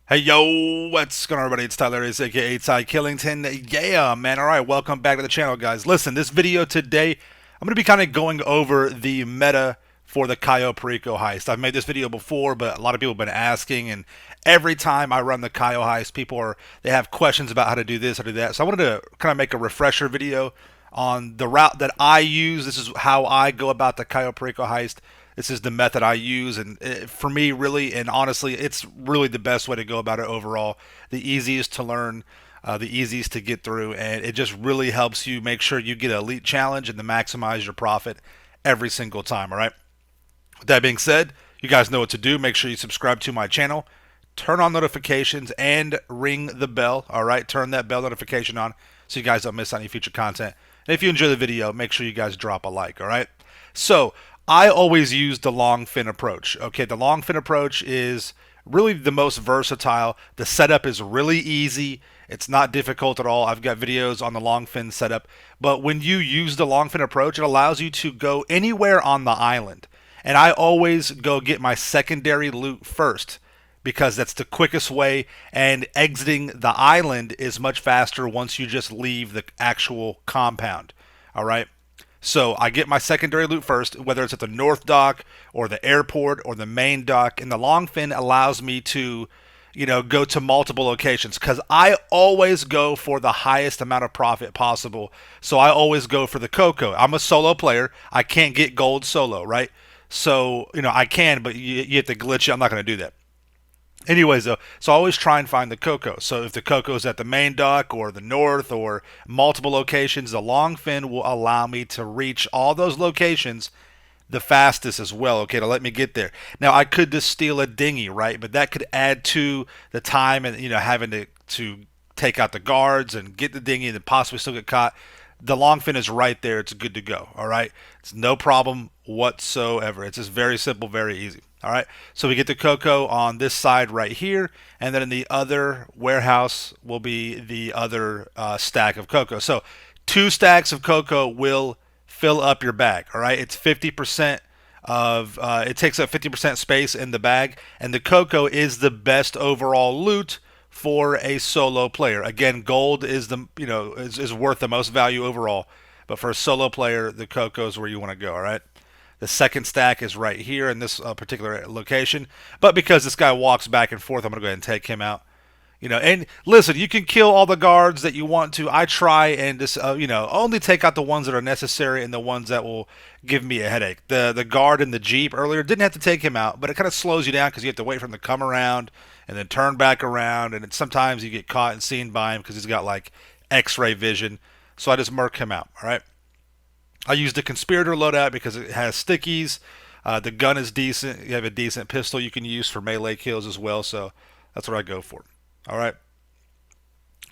Hey yo, what's going on everybody? It's Tylarious, aka Ty Killington. Yeah, man. Alright, welcome back to the channel, guys. Listen, this video today, I'm going to be kind of going over the meta for the Cayo Perico Heist. I've made this video before, but a lot of people have been asking, and every time I run the Cayo Heist, they have questions about how to do this, how to do that. So I wanted to kind of make a refresher video on the route that I use. This is how I go about the Cayo Perico Heist. This is the method I use, and for me, really, and honestly, it's really the best way to go about it overall. The easiest to learn, the easiest to get through, and it just really helps you make sure you get an elite challenge and to maximize your profit every single time. All right. With that being said, you guys know what to do. Make sure you subscribe to my channel, turn on notifications, and ring the bell. All right, turn that bell notification on so you guys don't miss any future content. And if you enjoy the video, make sure you guys drop a like. All right. So I always use the long fin approach. Okay, the long fin approach is really the most versatile. The setup is really easy. It's not difficult at all. I've got videos on the long fin setup. But when you use the long fin approach, it allows you to go anywhere on the island. And I always go get my secondary loot first because that's the quickest way, and exiting the island is much faster once you just leave the actual compound. All right. So I get my secondary loot first, whether it's at the north dock or the airport or the main dock, and the long fin allows me to, go to multiple locations because I always go for the highest amount of profit possible. So I always go for the Coco. I'm a solo player. I can't get gold solo, right? So, I can, but you have to glitch it. I'm not going to do that. Anyways, though, so I always try and find the Coco. So if the Coco is at the main dock or the north or multiple locations, the long fin will allow me to reach all those locations the fastest as well. Okay, to let me get there. Now I could just steal a dinghy, right? But that could add to the time and having to take out the guards and get the dinghy and then possibly still get caught. The long fin is right there. It's good to go. All right, it's no problem whatsoever. It's just very simple, very easy. All right, so we get the Coco on this side right here, and then in the other warehouse will be the other stack of Coco. So 2 stacks of Coco will fill up your bag. All right, it's 50% of it takes up 50% space in the bag, and the Coco is the best overall loot for a solo player. Again, gold is is worth the most value overall, but for a solo player, the Coco is where you want to go. All right. The second stack is right here in this particular location. But because this guy walks back and forth, I'm going to go ahead and take him out. And listen, you can kill all the guards that you want to. I try and just, only take out the ones that are necessary and the ones that will give me a headache. The guard in the Jeep earlier, didn't have to take him out, but it kind of slows you down because you have to wait for him to come around and then turn back around. And sometimes you get caught and seen by him because he's got like X-ray vision. So I just murk him out, all right? I used the conspirator loadout because it has stickies. The gun is decent. You have a decent pistol you can use for melee kills as well. So that's what I go for. All right.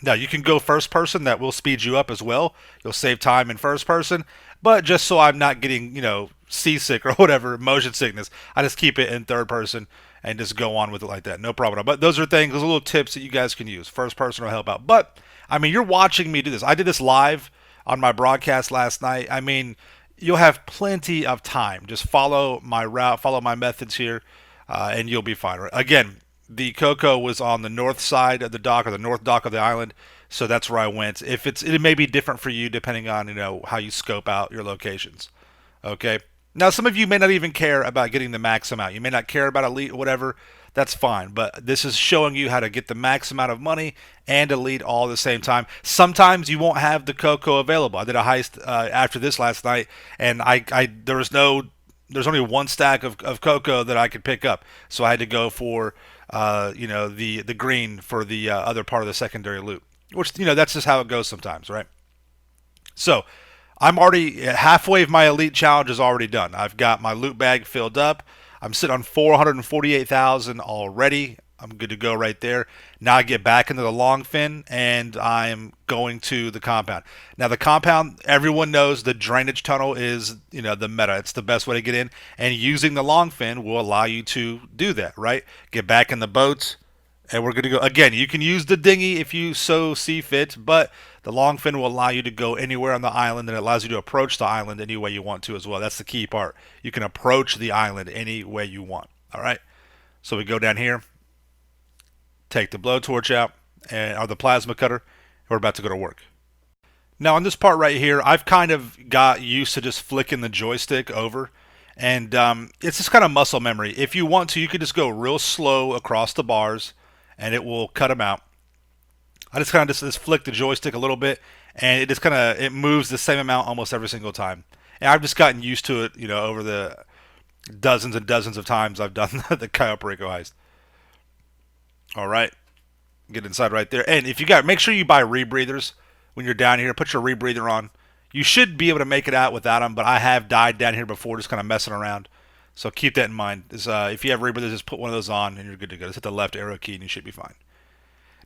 Now you can go first person. That will speed you up as well. You'll save time in first person. But just so I'm not getting, seasick or whatever, motion sickness, I just keep it in third person and just go on with it like that. No problem. But those are those are little tips that you guys can use. First person will help out. But I mean, you're watching me do this. I did this live on my broadcast last night. I mean, you'll have plenty of time. Just follow my route, follow my methods here, and you'll be fine. Again, the Coco was on the north side of the dock or the north dock of the island, so that's where I went. It may be different for you depending on how you scope out your locations. Okay. Now, some of you may not even care about getting the max amount. You may not care about elite or whatever. That's fine. But this is showing you how to get the max amount of money and elite all at the same time. Sometimes you won't have the Coco available. I did a heist after this last night, and there's only 1 stack of Coco that I could pick up. So I had to go for, the green for the other part of the secondary loot. Which, that's just how it goes sometimes, right? So I'm already halfway of my elite challenge is already done. I've got my loot bag filled up. I'm sitting on 448,000 already. I'm good to go right there. Now I get back into the long fin and I'm going to the compound. Now the compound, everyone knows the drainage tunnel is, the meta. It's the best way to get in, and using the long fin will allow you to do that, right? Get back in the boats, and we're going to go. Again, you can use the dinghy if you so see fit, but the long fin will allow you to go anywhere on the island, and it allows you to approach the island any way you want to as well. That's the key part. You can approach the island any way you want. All right. So we go down here, take the blowtorch out, or the plasma cutter. We're about to go to work. Now on this part right here, I've kind of got used to just flicking the joystick over, and it's just kind of muscle memory. If you want to, you could just go real slow across the bars, and it will cut them out. I just kind of just flick the joystick a little bit, and it just kind of it moves the same amount almost every single time. And I've just gotten used to it, over the dozens and dozens of times I've done the Cayo Perico Heist. All right, get inside right there, and if you make sure you buy rebreathers when you're down here. Put your rebreather on. You should be able to make it out without them, but I have died down here before just kind of messing around. So keep that in mind. If you have rebreathers, just put one of those on and you're good to go. Just hit the left arrow key and you should be fine.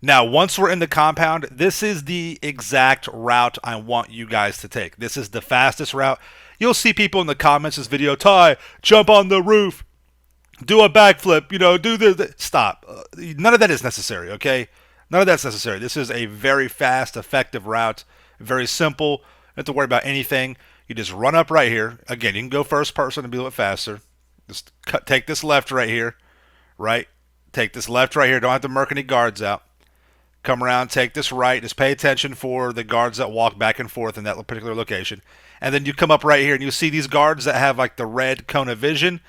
Now, once we're in the compound, this is the exact route I want you guys to take. This is the fastest route. You'll see people in the comments this video, Ty, jump on the roof, do a backflip, do the stop. None of that is necessary, okay? None of that's necessary. This is a very fast, effective route. Very simple. You don't have to worry about anything. You just run up right here. Again, you can go first person and be a little bit faster. Just take this left right here. Right? Take this left right here. Don't have to murk any guards out. Come around, take this right. Just pay attention for the guards that walk back and forth in that particular location. And then you come up right here and you see these guards that have like the red cone of vision.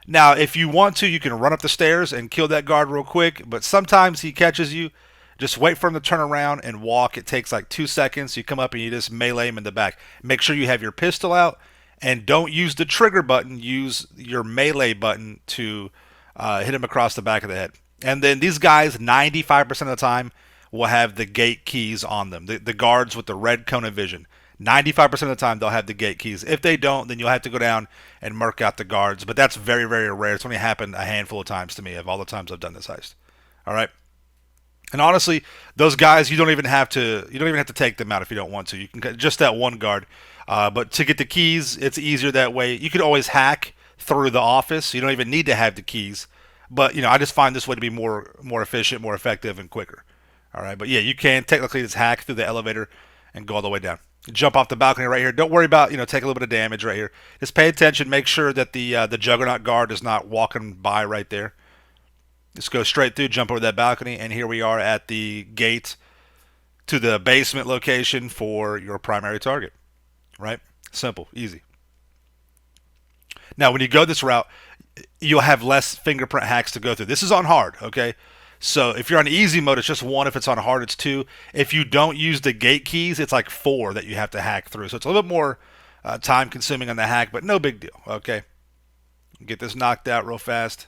Now, if you want to, you can run up the stairs and kill that guard real quick. But sometimes he catches you. Just wait for him to turn around and walk. It takes like 2 seconds. You come up and you just melee him in the back. Make sure you have your pistol out and don't use the trigger button. Use your melee button to hit him across the back of the head. And then these guys, 95% of the time, will have the gate keys on them. The guards with the red cone of vision. 95% of the time, they'll have the gate keys. If they don't, then you'll have to go down and murk out the guards. But that's very, very rare. It's only happened a handful of times to me of all the times I've done this heist. All right. And honestly, those guys you don't even have to take them out if you don't want to. You can just that one guard. But to get the keys, it's easier that way. You could always hack through the office. You don't even need to have the keys. But I just find this way to be more efficient, more effective, and quicker. All right. But yeah, you can technically just hack through the elevator and go all the way down. Jump off the balcony right here. Don't worry about take a little bit of damage right here. Just pay attention. Make sure that the Juggernaut guard is not walking by right there. Just go straight through, jump over that balcony, and here we are at the gate to the basement location for your primary target. Right? Simple, easy. Now, when you go this route, you'll have less fingerprint hacks to go through. This is on hard, okay? So if you're on easy mode, it's just 1. If it's on hard, it's 2. If you don't use the gate keys, it's like 4 that you have to hack through. So it's a little bit more time-consuming on the hack, but no big deal, okay? Get this knocked out real fast.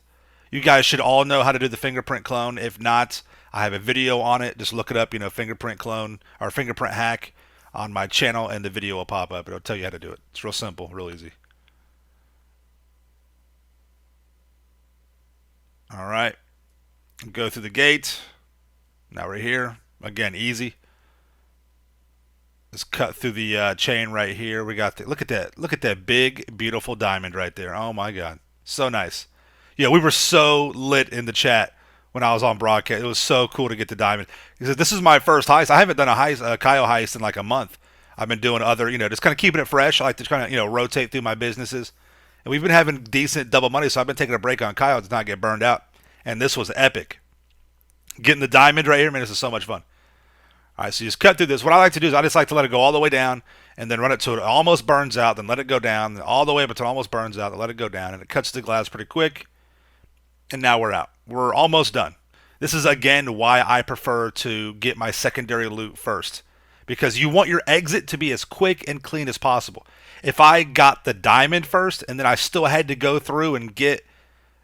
You guys should all know how to do the fingerprint clone. If not, I have a video on it. Just look it up, fingerprint clone or fingerprint hack on my channel, and the video will pop up. It'll tell you how to do it. It's real simple, real easy. All right. Go through the gate. Now we're here. Again, easy. Just cut through the chain right here. We got look at that. Look at that big, beautiful diamond right there. Oh my God. So nice. Yeah, we were so lit in the chat when I was on broadcast. It was so cool to get the diamond. He said, this is my first heist. I haven't done a Cayo heist in like a month. I've been doing other, just kind of keeping it fresh. I like to kind of, rotate through my businesses. And we've been having decent double money, so I've been taking a break on Cayo to not get burned out. And this was epic. Getting the diamond right here, man, this is so much fun. All right, so you just cut through this. What I like to do is I just like to let it go all the way down and then run it till it almost burns out, then let it go down, then all the way up until it almost burns out, then let it go down. And it cuts the glass pretty quick. And now we're out. We're almost done. This is, again, why I prefer to get my secondary loot first. Because you want your exit to be as quick and clean as possible. If I got the diamond first and then I still had to go through and get,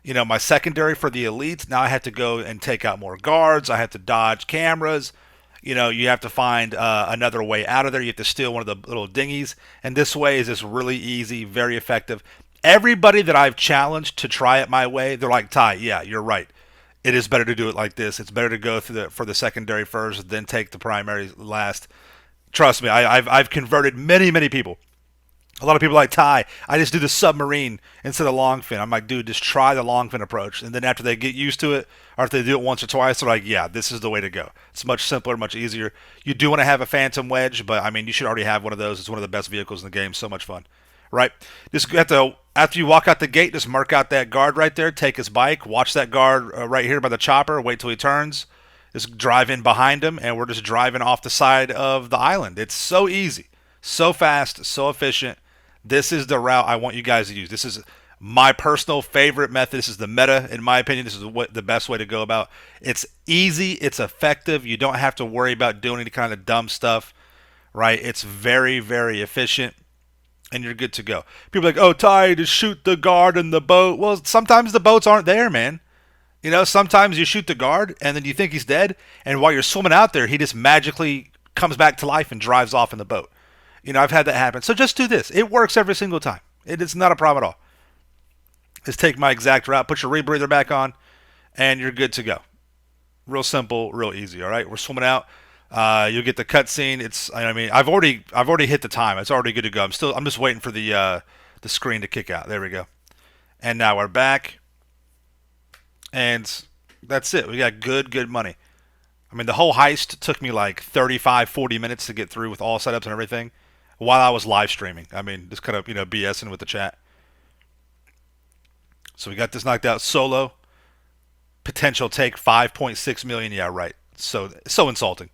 my secondary for the elites, now I have to go and take out more guards. I have to dodge cameras. You have to find another way out of there. You have to steal one of the little dinghies. And this way is just really easy, very effective. Everybody that I've challenged to try it my way, they're like, Ty, yeah, you're right. It is better to do it like this. It's better to go through for the secondary first, then take the primary last. Trust me, I've converted many, many people. A lot of people are like, Ty, I just do the submarine instead of long fin. I'm like, dude, just try the long fin approach. And then after they get used to it, or if they do it once or twice, they're like, yeah, this is the way to go. It's much simpler, much easier. You do want to have a phantom wedge, but I mean, you should already have one of those. It's one of the best vehicles in the game. So much fun. Right? Just have to, after you walk out the gate, just mark out that guard right there. Take his bike. Watch that guard right here by the chopper. Wait till he turns. Just drive in behind him, and we're just driving off the side of the island. It's so easy, so fast, so efficient. This is the route I want you guys to use. This is my personal favorite method. This is the meta, in my opinion. This is the best way to go about. It's easy. It's effective. You don't have to worry about doing any kind of dumb stuff, right? It's very, very efficient, and you're good to go. People are like, oh, Ty, just shoot the guard in the boat. Well, sometimes the boats aren't there, man. You know, sometimes you shoot the guard, and then you think he's dead, and while you're swimming out there, he just magically comes back to life and drives off in the boat. You know, I've had that happen. So just do this. It works every single time. It is not a problem at all. Just take my exact route, put your rebreather back on, and you're good to go. Real simple, real easy. All right, we're swimming out. You'll get the cutscene. I mean, I've already hit the time. It's already good to go. I'm just waiting for the screen to kick out. There we go. And now we're back, and that's it. We got good money. I mean, the whole heist took me like 35, 40 minutes to get through with all setups and everything, while I was live streaming. I mean, just kind of BSing with the chat. So we got this knocked out solo. Potential take 5.6 million. Yeah, right. So insulting.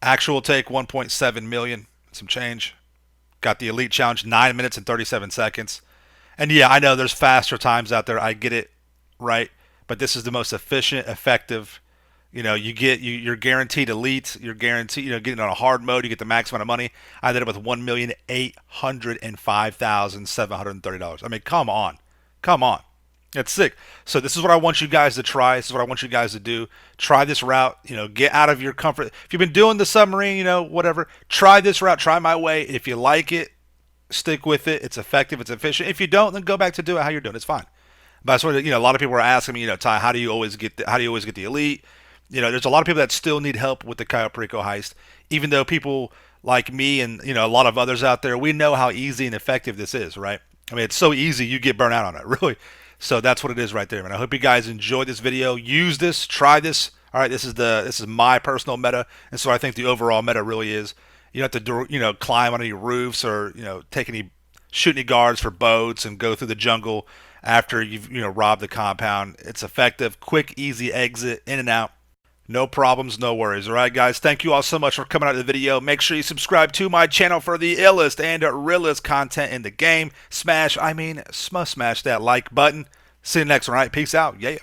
Actual take 1.7 million. Some change. Got the elite challenge 9 minutes and 37 seconds. And yeah, I know there's faster times out there. I get it, right? But this is the most efficient, effective. You're guaranteed elite. You're guaranteed, getting on a hard mode. You get the max amount of money. I ended up with $1,805,730. I mean, come on. Come on. It's sick. So this is what I want you guys to try. This is what I want you guys to do. Try this route. Get out of your comfort. If you've been doing the submarine, whatever, try this route. Try my way. If you like it, stick with it. It's effective. It's efficient. If you don't, then go back to do it how you're doing. It's fine. But that's what, a lot of people are asking me, Ty, how do you always get the elite? There's a lot of people that still need help with the Cayo Perico heist, even though people like me and a lot of others out there, we know how easy and effective this is, right? I mean, it's so easy you get burnt out on it, really. So that's what it is right there, man. I hope you guys enjoyed this video. Use this, try this. All right, this is my personal meta, and so I think the overall meta really is. You don't have to climb on any roofs or shoot any guards for boats and go through the jungle after you've robbed the compound. It's effective, quick, easy exit, in and out. No problems, no worries. All right, guys, thank you all so much for coming out of the video. Make sure you subscribe to my channel for the illest and realest content in the game. Smash that like button. See you next one, all right? Peace out. Yeah.